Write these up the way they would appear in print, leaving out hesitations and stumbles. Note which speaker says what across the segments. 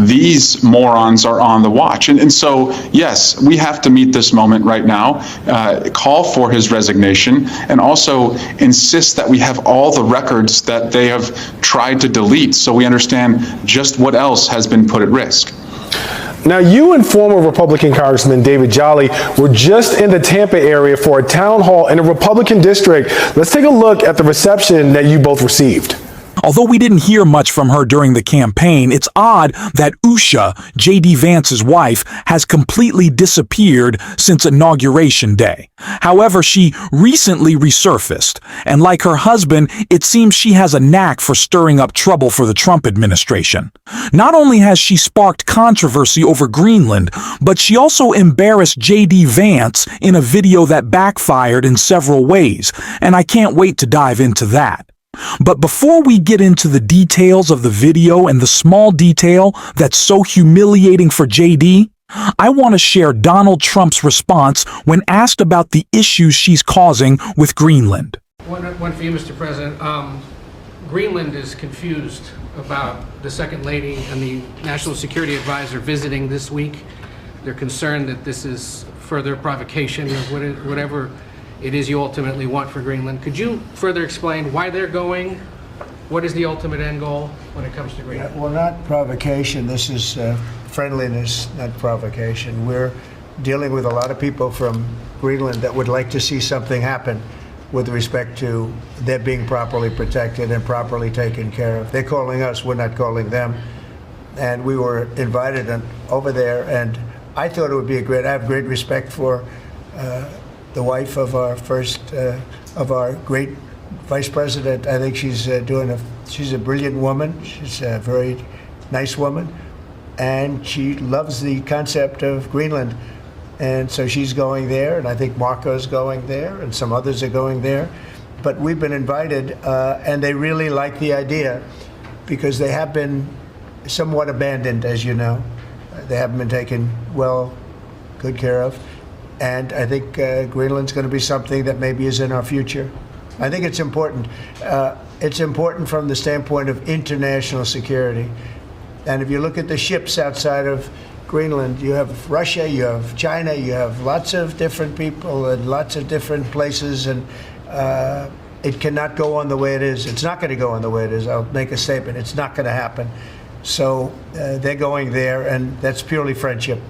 Speaker 1: these morons are on the watch. And so, yes, we have to meet this moment right now, call for his resignation, and also insist that we have all the records that they have tried to delete so we understand just what else has been put at risk.
Speaker 2: Now, you and former Republican Congressman David Jolly were just in the Tampa area for a town hall in a Republican district. Let's take a look at the reception that you both received.
Speaker 3: Although we didn't hear much from her during the campaign, it's odd that Usha, J.D. Vance's wife, has completely disappeared since Inauguration Day. However, she recently resurfaced, and like her husband, it seems she has a knack for stirring up trouble for the Trump administration. Not only has she sparked controversy over Greenland, but she also embarrassed J.D. Vance in a video that backfired in several ways, and I can't wait to dive into that. But before we get into the details of the video and the small detail that's so humiliating for JD, I want to share Donald Trump's response when asked about the issues she's causing with Greenland.
Speaker 4: One for you, Mr. President. Greenland is confused about the Second Lady and the National Security Advisor visiting this week. They're concerned that this is further provocation of whatever it is you ultimately want for Greenland. Could you further explain why they're going? What is the ultimate end goal when it comes to Greenland?
Speaker 5: Yeah, well, not provocation. This is friendliness, not provocation. We're dealing with a lot of people from Greenland that would like to see something happen with respect to their being properly protected and properly taken care of. They're calling us, we're not calling them. And we were invited over there, and I thought it would be I have great respect for the wife of our great vice president. I think she's she's a brilliant woman. She's a very nice woman, and she loves the concept of Greenland. And so she's going there, and I think Marco's going there, and some others are going there. But we've been invited, and they really like the idea because they have been somewhat abandoned, as you know. They haven't been taken good care of. And I think Greenland's going to be something that maybe is in our future. I think it's important. It's important from the standpoint of international security. And if you look at the ships outside of Greenland, you have Russia, you have China, you have lots of different people and lots of different places, and it cannot go on the way it is. It's not going to go on the way it is. I'll make a statement. It's not going to happen. So they're going there, and that's purely friendship.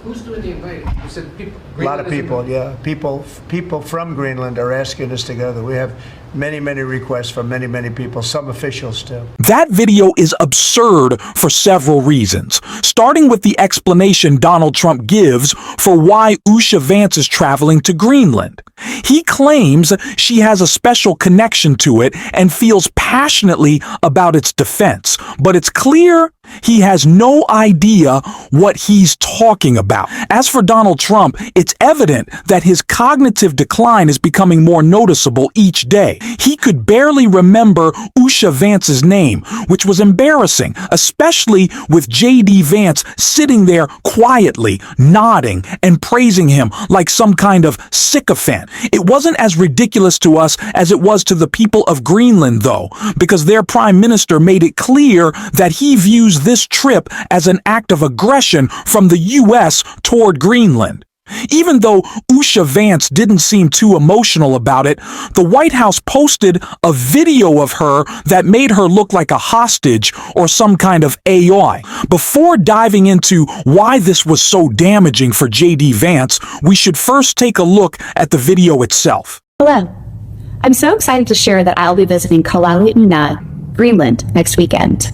Speaker 4: Who's doing the inviting? You said people.
Speaker 5: A lot of people, yeah. People from Greenland are asking us to go there. We have many requests from many people, some officials too.
Speaker 3: That video is absurd for several reasons, starting with the explanation Donald Trump gives for why Usha Vance is traveling to Greenland. He claims she has a special connection to it and feels passionately about its defense, but it's clear he has no idea what he's talking about. As for Donald Trump, it's evident that his cognitive decline is becoming more noticeable each day. He could barely remember Usha Vance's name, which was embarrassing, especially with J.D. Vance sitting there quietly, nodding and praising him like some kind of sycophant. It wasn't as ridiculous to us as it was to the people of Greenland, though, because their prime minister made it clear that he views this trip as an act of aggression from the U.S. toward Greenland. Even though Usha Vance didn't seem too emotional about it, the White House posted a video of her that made her look like a hostage or some kind of AI. Before diving into why this was so damaging for J.D. Vance, we should first take a look at the video itself.
Speaker 6: Hello. I'm so excited to share that I'll be visiting Kalaalleq, Greenland, next weekend.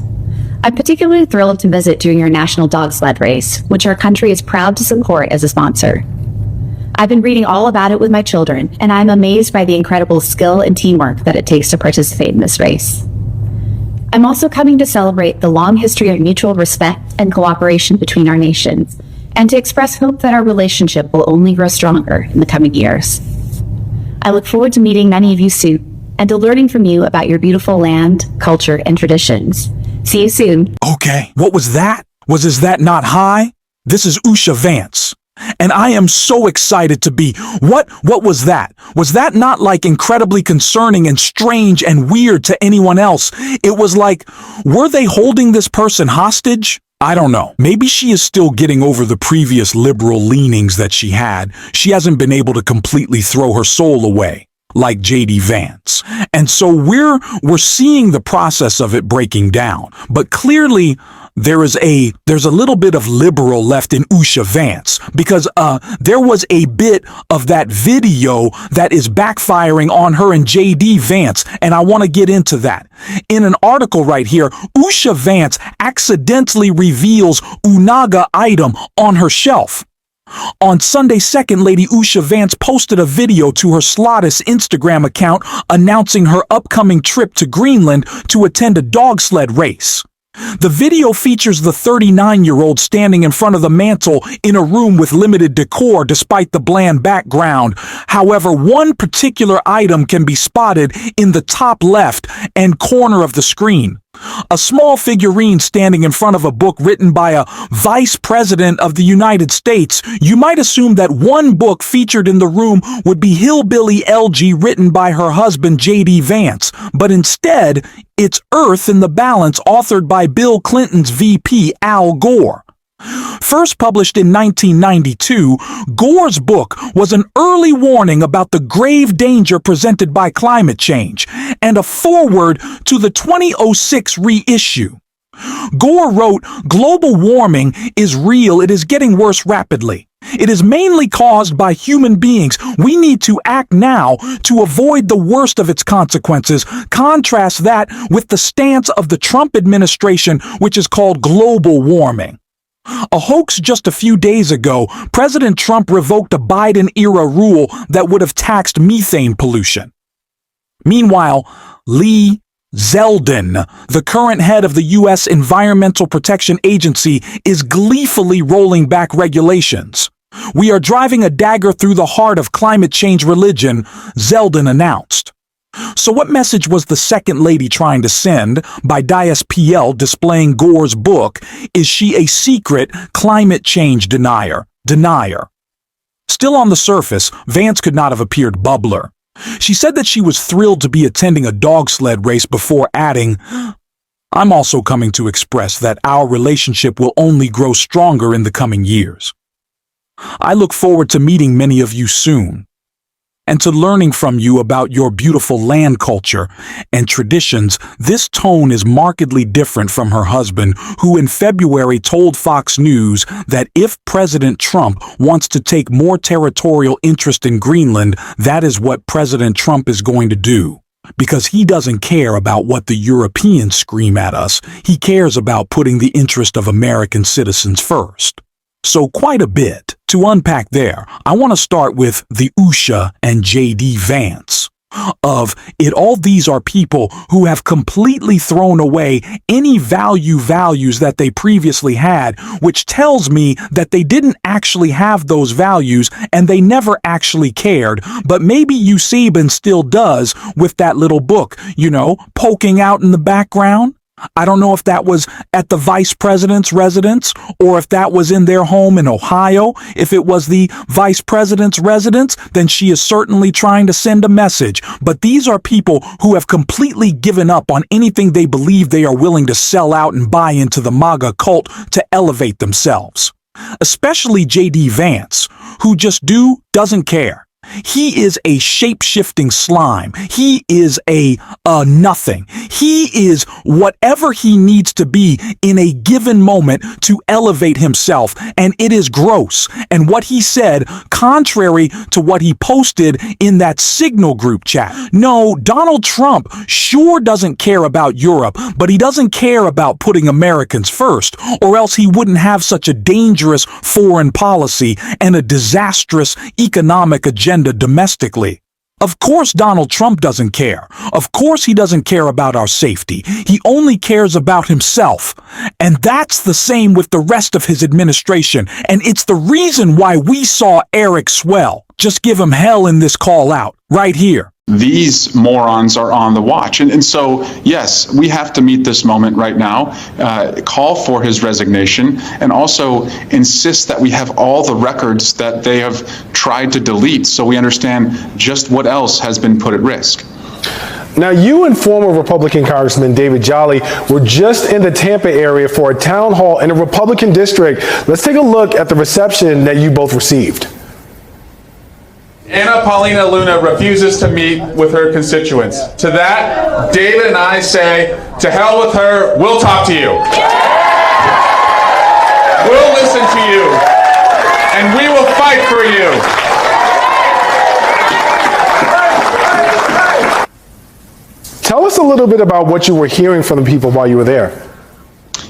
Speaker 6: I'm particularly thrilled to visit during your National Dog Sled Race, which our country is proud to support as a sponsor. I've been reading all about it with my children, and I'm amazed by the incredible skill and teamwork that it takes to participate in this race. I'm also coming to celebrate the long history of mutual respect and cooperation between our nations, and to express hope that our relationship will only grow stronger in the coming years. I look forward to meeting many of you soon, and to learning from you about your beautiful land, culture, and traditions. See you soon.
Speaker 3: Okay, what was that? Is that not high? This is Usha Vance. And I am so excited to be. What was that? Was that not like incredibly concerning and strange and weird to anyone else? It was like, were they holding this person hostage? I don't know. Maybe she is still getting over the previous liberal leanings that she had. She hasn't been able to completely throw her soul away, like J.D. Vance. And so we're seeing the process of it breaking down. But clearly, there's a little bit of liberal left in Usha Vance, because there was a bit of that video that is backfiring on her and J.D. Vance, and I want to get into that. In an article right here, Usha Vance accidentally reveals Unaga item on her shelf. On Sunday, Second Lady Usha Vance posted a video to her Slotus Instagram account announcing her upcoming trip to Greenland to attend a dog sled race. The video features the 39-year-old standing in front of the mantle in a room with limited decor despite the bland background. However, one particular item can be spotted in the top left and corner of the screen. A small figurine standing in front of a book written by a vice president of the United States. You might assume that one book featured in the room would be Hillbilly LG, written by her husband J.D. Vance, but instead, it's Earth in the Balance, authored by Bill Clinton's VP Al Gore. First published in 1992, Gore's book was an early warning about the grave danger presented by climate change and a foreword to the 2006 reissue. Gore wrote, "Global warming is real. It is getting worse rapidly. It is mainly caused by human beings. We need to act now to avoid the worst of its consequences." Contrast that with the stance of the Trump administration, which is called global warming. A hoax just a few days ago, President Trump revoked a Biden-era rule that would have taxed methane pollution. Meanwhile, Lee Zeldin, the current head of the U.S. Environmental Protection Agency, is gleefully rolling back regulations. "We are driving a dagger through the heart of climate change religion," Zeldin announced. So what message was the Second Lady trying to send by DSPL displaying Gore's book? Is she a secret climate change denier? Still on the surface, Vance could not have appeared bubbler. She said that she was thrilled to be attending a dog sled race before adding, "I'm also coming to express that our relationship will only grow stronger in the coming years. I look forward to meeting many of you soon, and to learning from you about your beautiful land culture and traditions." This tone is markedly different from her husband, who in February told Fox News that if President Trump wants to take more territorial interest in Greenland, that is what President Trump is going to do. Because he doesn't care about what the Europeans scream at us. He cares about putting the interest of American citizens first. So quite a bit to unpack there. I want to start with the Usha and J.D. Vance of it. All these are people who have completely thrown away any values that they previously had, which tells me that they didn't actually have those values and they never actually cared. But maybe Usabin still does with that little book, poking out in the background. I don't know if that was at the vice president's residence or if that was in their home in Ohio. If it was the vice president's residence, then she is certainly trying to send a message. But these are people who have completely given up on anything they believe. They are willing to sell out and buy into the MAGA cult to elevate themselves. Especially J.D. Vance, who just doesn't care. He is a shape-shifting slime. He is a nothing. He is whatever he needs to be in a given moment to elevate himself, and it is gross. And what he said, contrary to what he posted in that Signal group chat. No, Donald Trump sure doesn't care about Europe, but he doesn't care about putting Americans first, or else he wouldn't have such a dangerous foreign policy and a disastrous economic agenda domestically. Of course Donald Trump doesn't care. Of course he doesn't care about our safety. He only cares about himself. And that's the same with the rest of his administration. And it's the reason why we saw Eric Swell just give him hell in this call out right here.
Speaker 1: These morons are on the watch. And so, yes, we have to meet this moment right now, call for his resignation, and also insist that we have all the records that they have tried to delete so we understand just what else has been put at risk.
Speaker 2: Now, you and former Republican Congressman David Jolly were just in the Tampa area for a town hall in a Republican district. Let's take a look at the reception that you both received.
Speaker 7: Anna Paulina Luna refuses to meet with her constituents. To that, David and I say, to hell with her, we'll talk to you. We'll listen to you, and we will fight for you.
Speaker 2: Tell us a little bit about what you were hearing from the people while you were there.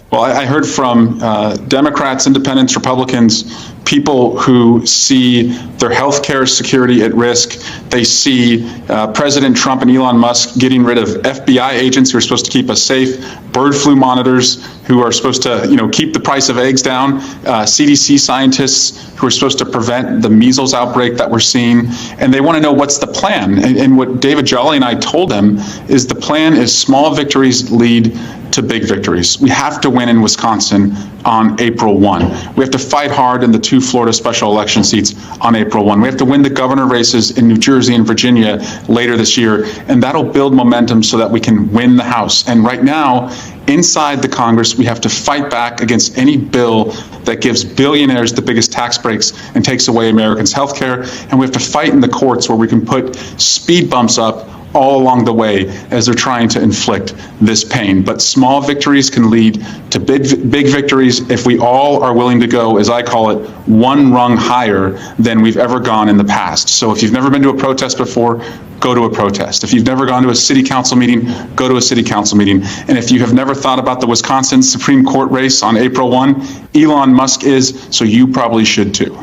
Speaker 1: Well, I heard from Democrats, independents, Republicans, people who see their health care security at risk. They see President Trump and Elon Musk getting rid of FBI agents who are supposed to keep us safe, bird flu monitors who are supposed to, keep the price of eggs down, CDC scientists who are supposed to prevent the measles outbreak that we're seeing, and they want to know what's the plan. And what David Jolly and I told them is the plan is small victories lead to big victories. We have to win in Wisconsin on April 1. We have to fight hard in the 2 Florida special election seats on April 1. We have to win the governor races in New Jersey and Virginia later this year, and that'll build momentum so that we can win the House. And right now, inside the Congress, we have to fight back against any bill that gives billionaires the biggest tax breaks and takes away Americans' health care. And we have to fight in the courts where we can put speed bumps up all along the way as they're trying to inflict this pain. But small victories can lead to big victories if we all are willing to go, as I call it, one rung higher than we've ever gone in the past. So if you've never been to a protest before, go to a protest. If you've never gone to a city council meeting, go to a city council meeting. And if you have never thought about the Wisconsin Supreme Court race on April 1, Elon Musk is, so you probably should too.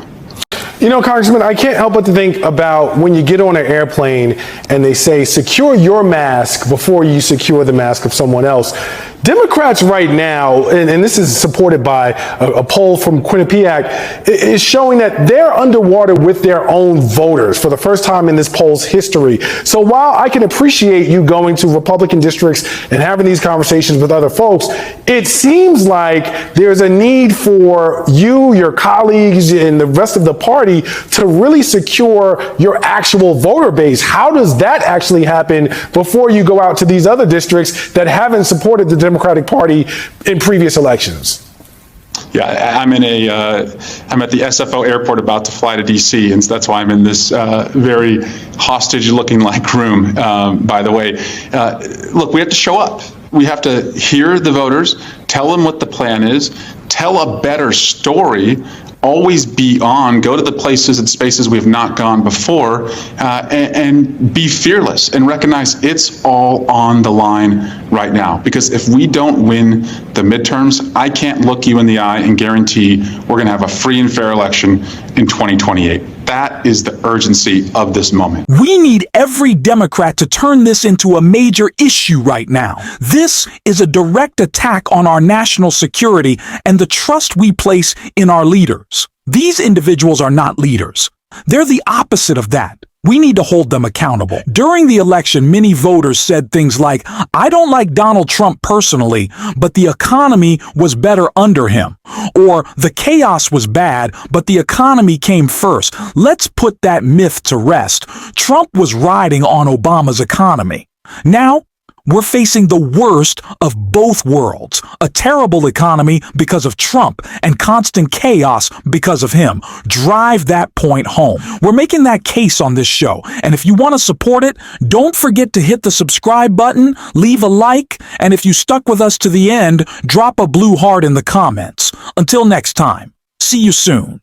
Speaker 2: Congressman, I can't help but to think about when you get on an airplane and they say, secure your mask before you secure the mask of someone else. Democrats right now, and this is supported by a poll from Quinnipiac, is showing that they're underwater with their own voters for the first time in this poll's history. So while I can appreciate you going to Republican districts and having these conversations with other folks, it seems like there's a need for you, your colleagues, and the rest of the party to really secure your actual voter base. How does that actually happen before you go out to these other districts that haven't supported the Democratic Party in previous elections?
Speaker 1: Yeah, I'm at the SFO airport about to fly to DC, and so that's why I'm in this very hostage-looking like room, by the way. Look, we have to show up. We have to hear the voters, tell them what the plan is, tell a better story, always be on, go to the places and spaces we have not gone before, and be fearless and recognize it's all on the line right now. Because if we don't win the midterms, I can't look you in the eye and guarantee we're going to have a free and fair election in 2028. That is the urgency of this moment.
Speaker 3: We need every Democrat to turn this into a major issue right now. This is a direct attack on our national security and the trust we place in our leaders. These individuals are not leaders. They're the opposite of that. We need to hold them accountable. During the election, many voters said things like, I don't like Donald Trump personally, but the economy was better under him. Or the chaos was bad, but the economy came first. Let's put that myth to rest. Trump was riding on Obama's economy. Now, we're facing the worst of both worlds, a terrible economy because of Trump and constant chaos because of him. Drive that point home. We're making that case on this show, and if you want to support it, don't forget to hit the subscribe button, leave a like, and if you stuck with us to the end, drop a blue heart in the comments. Until next time, see you soon.